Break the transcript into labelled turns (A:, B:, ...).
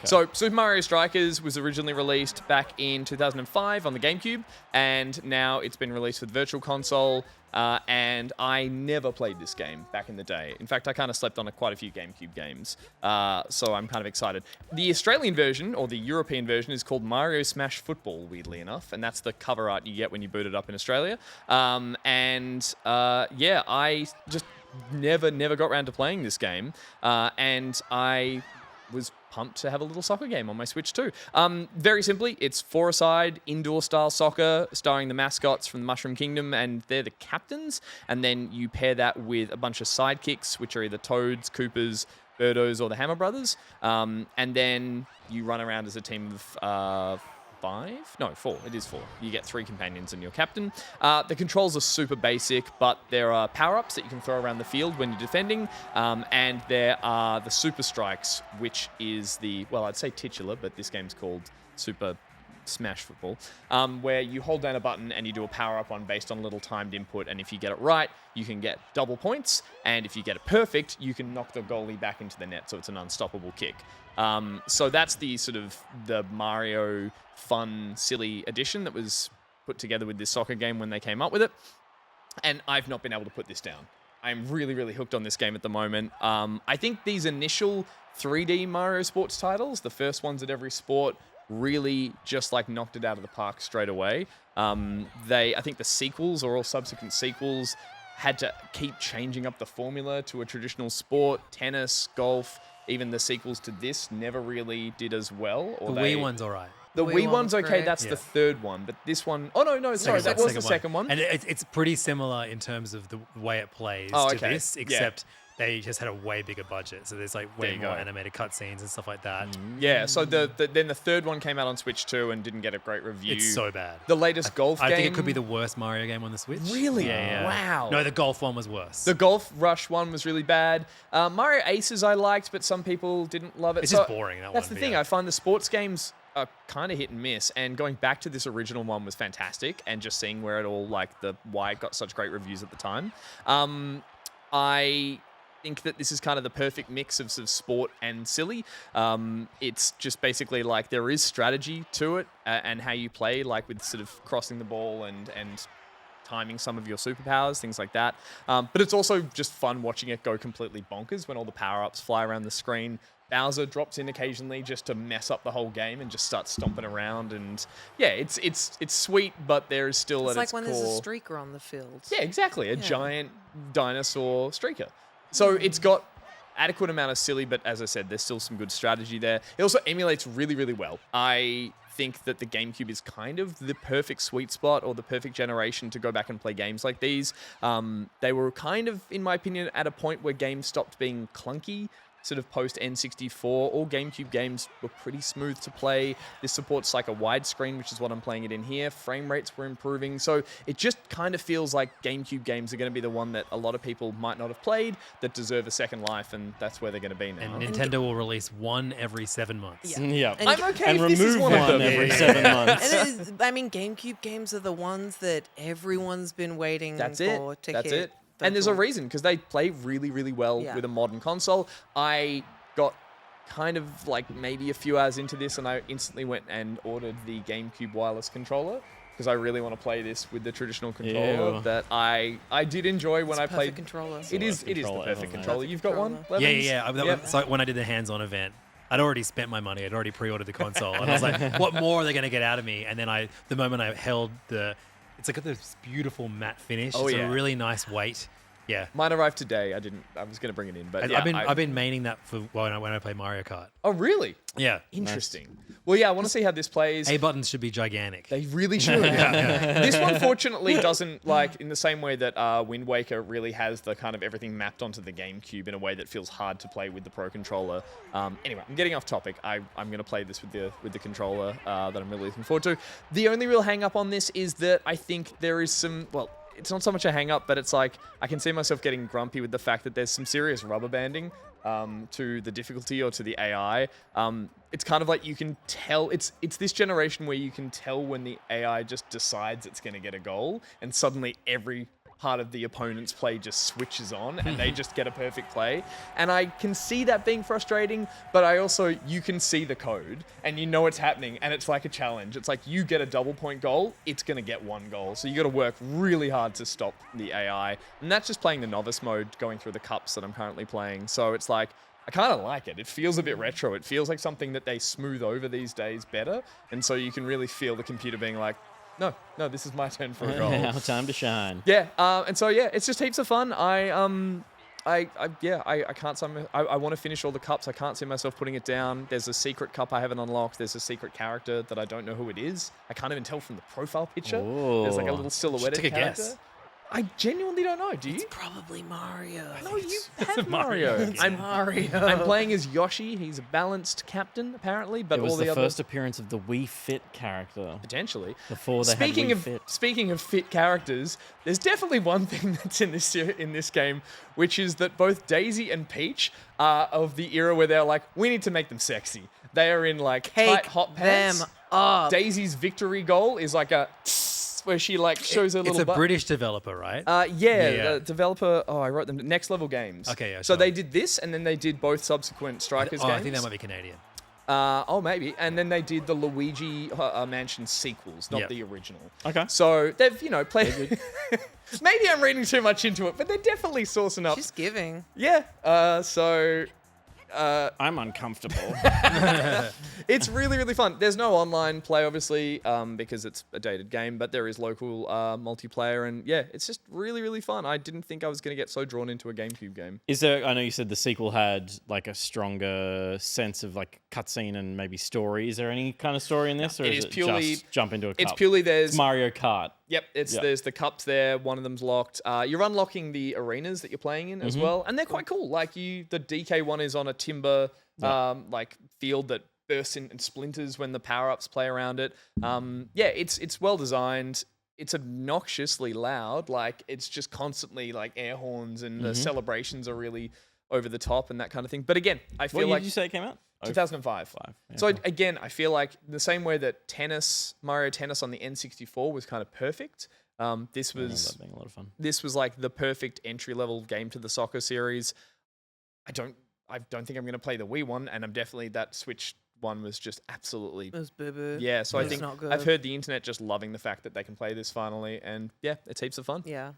A: So Super Mario Strikers was originally released back in 2005 on the GameCube, and now it's been released with Virtual Console. And I never played this game back in the day. In fact, I kind of slept on quite a few GameCube games, so I'm kind of excited. The Australian version, or the European version, is called Mario Smash Football, weirdly enough, and that's the cover art you get when you boot it up in Australia. I just never got around to playing this game, and I was pumped to have a little soccer game on my Switch too. Very simply, it's four-a-side, indoor-style soccer, starring the mascots from the Mushroom Kingdom, and they're the captains. And then you pair that with a bunch of sidekicks, which are either Toads, Koopas, Birdos, or the Hammer Brothers. And then you run around as a team of 4. It is 4. You get 3 companions and your captain. The controls are super basic, but there are power-ups that you can throw around the field when you're defending. And there are the Super Strikes, which is I'd say titular, but this game's called Super Smash Football, where you hold down a button and you do a power-up one based on a little timed input. And if you get it right, you can get double points. And if you get it perfect, you can knock the goalie back into the net. So it's an unstoppable kick. So that's the sort of the Mario fun, silly edition that was put together with this soccer game when they came up with it. And I've not been able to put this down. I'm really, really hooked on this game at the moment. I think these initial 3D Mario sports titles, the first ones at every sport, really just like knocked it out of the park straight away. I think the sequels or all subsequent sequels had to keep changing up the formula to a traditional sport, tennis, golf. Even the sequels to this never really did as well.
B: The Wii one's all right.
A: The Wii one's okay, that's the third one. But this one... Oh, no, sorry, that was the second one.
B: And it's pretty similar in terms of the way it plays to this, except they just had a way bigger budget. So there's like way more animated cutscenes and stuff like that.
A: Yeah, so then the third one came out on Switch too and didn't get a great review.
B: It's so bad.
A: The latest golf game...
B: I think it could be the worst Mario game on the Switch.
A: Really?
B: Yeah.
A: Wow.
B: No, the golf one was worse.
A: The Golf Rush one was really bad. Mario Aces I liked, but some people didn't love it.
B: It's just boring,
A: That's the thing. I find the sports games are kind of hit and miss, and going back to this original one was fantastic, and just seeing where it all, why it got such great reviews at the time. I think that this is kind of the perfect mix of sort of sport and silly. It's just basically like there is strategy to it, and how you play, like with sort of crossing the ball and timing some of your superpowers, things like that. But it's also just fun watching it go completely bonkers when all the power-ups fly around the screen. Bowser drops in occasionally just to mess up the whole game and just start stomping around. And yeah, it's sweet, but there is still at its core...
C: It's like when there's a streaker on the field.
A: Yeah, exactly. A giant dinosaur streaker. So it's got adequate amount of silly, but as I said, there's still some good strategy there. It also emulates really, really well. I think that the GameCube is kind of the perfect sweet spot or the perfect generation to go back and play games like these. They were kind of, in my opinion, at a point where games stopped being clunky. Sort of post N64, all GameCube games were pretty smooth to play. This supports like a widescreen, which is what I'm playing it in here. Frame rates were improving. So it just kind of feels like GameCube games are going to be the one that a lot of people might not have played that deserve a second life, and that's where they're going to be now.
B: And Nintendo will release one every 7 months.
D: Yeah.
A: I'm okay
D: and
A: if this is
D: remove
A: one of them.
D: every 7 months.
C: GameCube games are the ones that everyone's been waiting for to hit.
A: That's it. And there's a reason, because they play really, really well with a modern console. I got kind of like maybe a few hours into this and I instantly went and ordered the GameCube wireless controller because I really want to play this with the traditional controller that I did enjoy when I played.
C: Controller.
A: It is the perfect controller. You've got one?
B: Yeah. So when I did the hands-on event, I'd already spent my money. I'd already pre-ordered the console. And I was like, what more are they going to get out of me? And then the moment I held it's like this beautiful matte finish. It's a really nice weight. Yeah.
A: Mine arrived today. I was going to bring it in, but
B: I've been maining that for when I play Mario Kart.
A: Oh, really?
B: Yeah.
A: Interesting. Nice. Well, yeah, I want to see how this plays.
B: A buttons should be gigantic.
A: They really should. This one, fortunately, doesn't, like, in the same way that Wind Waker really has the kind of everything mapped onto the GameCube in a way that feels hard to play with the Pro Controller. Anyway, I'm getting off topic. I'm going to play this with the controller that I'm really looking forward to. The only real hang-up on this is that I think there is some, it's not so much a hang-up, but it's like I can see myself getting grumpy with the fact that there's some serious rubber banding to the difficulty or to the AI. It's kind of like you can tell, it's this generation where you can tell when the AI just decides it's going to get a goal, and suddenly every part of the opponent's play just switches on and they just get a perfect play. And I can see that being frustrating, but you can see the code and you know it's happening and it's like a challenge. It's like you get a double point goal, it's going to get 1 goal. So you got to work really hard to stop the AI. And that's just playing the novice mode, going through the cups that I'm currently playing. So it's like, I kind of like it. It feels a bit retro. It feels like something that they smooth over these days better. And so you can really feel the computer being like, no, this is my turn for a goal.
D: Now time to shine.
A: Yeah, and so it's just heaps of fun. I can't. I want to finish all the cups. I can't see myself putting it down. There's a secret cup I haven't unlocked. There's a secret character that I don't know who it is. I can't even tell from the profile picture. There's like a little silhouetted
B: Take a
A: character.
B: guess.
A: I genuinely don't know. Do you?
C: It's probably Mario.
A: No, you have Mario. I'm
C: Mario.
A: I'm playing as Yoshi. He's a balanced captain, apparently, but
D: It was
A: all
D: the
A: the
D: first
A: other
D: appearance of the Wii Fit character.
A: potentially.
D: Before they had Wii Fit.
A: Speaking of fit characters, there's definitely one thing that's in this game, which is that both Daisy and Peach are of the era where they're like, we need to make them sexy. They are in like tight hot pants.
C: them up.
A: Daisy's victory goal is like a where she like shows her little
B: It's a
A: butt.
B: British developer, right?
A: The developer. Oh, I wrote them. Next Level Games.
B: Okay, yeah,
A: So
B: sure.
A: they did this, and then they did both subsequent Strikers games.
B: I think that might be Canadian.
A: Maybe. And then they did the Luigi Mansion sequels, not
B: Yep.
A: the original.
D: Okay.
A: So they've, played. Maybe I'm reading too much into it, but they're definitely sourcing up.
C: She's giving.
A: Yeah.
D: I'm uncomfortable.
A: It's really, really fun. There's no online play, obviously, because it's a dated game, but there is local multiplayer, and yeah, it's just really, really fun. I didn't think I was going to get so drawn into a GameCube game.
D: Is there? I know you said the sequel had like a stronger sense of like cutscene and maybe story. Is there any kind of story in this, or
A: It
D: is
A: is
D: it
A: purely-
D: just jump into a cup?
A: It's purely there's
D: It's Mario Kart.
A: Yep, there's the cups there. One of them's locked. You're unlocking the arenas that you're playing in as well, and they're quite cool. Like the DK one is on a timber like field that bursts in and splinters when the power ups play around it. It's well designed. It's obnoxiously loud. Like it's just constantly like air horns, and the celebrations are really over the top and that kind of thing. But again, I feel
D: What year
A: like
D: did you say it came out?
A: 2005.
D: Yeah,
A: So again, I feel like the same way that Mario Tennis on the N64 was kind of perfect. This
D: I remember
A: was
D: that being a lot of fun.
A: this was like the perfect entry level game to the soccer series. I don't think I'm going to play the Wii one, and I'm definitely that Switch one was just absolutely
C: It was boo-boo.
A: yeah. So I
C: It's
A: think
C: not good.
A: I've heard the internet just loving the fact that they can play this finally, and yeah, it's heaps of fun.
C: Yeah.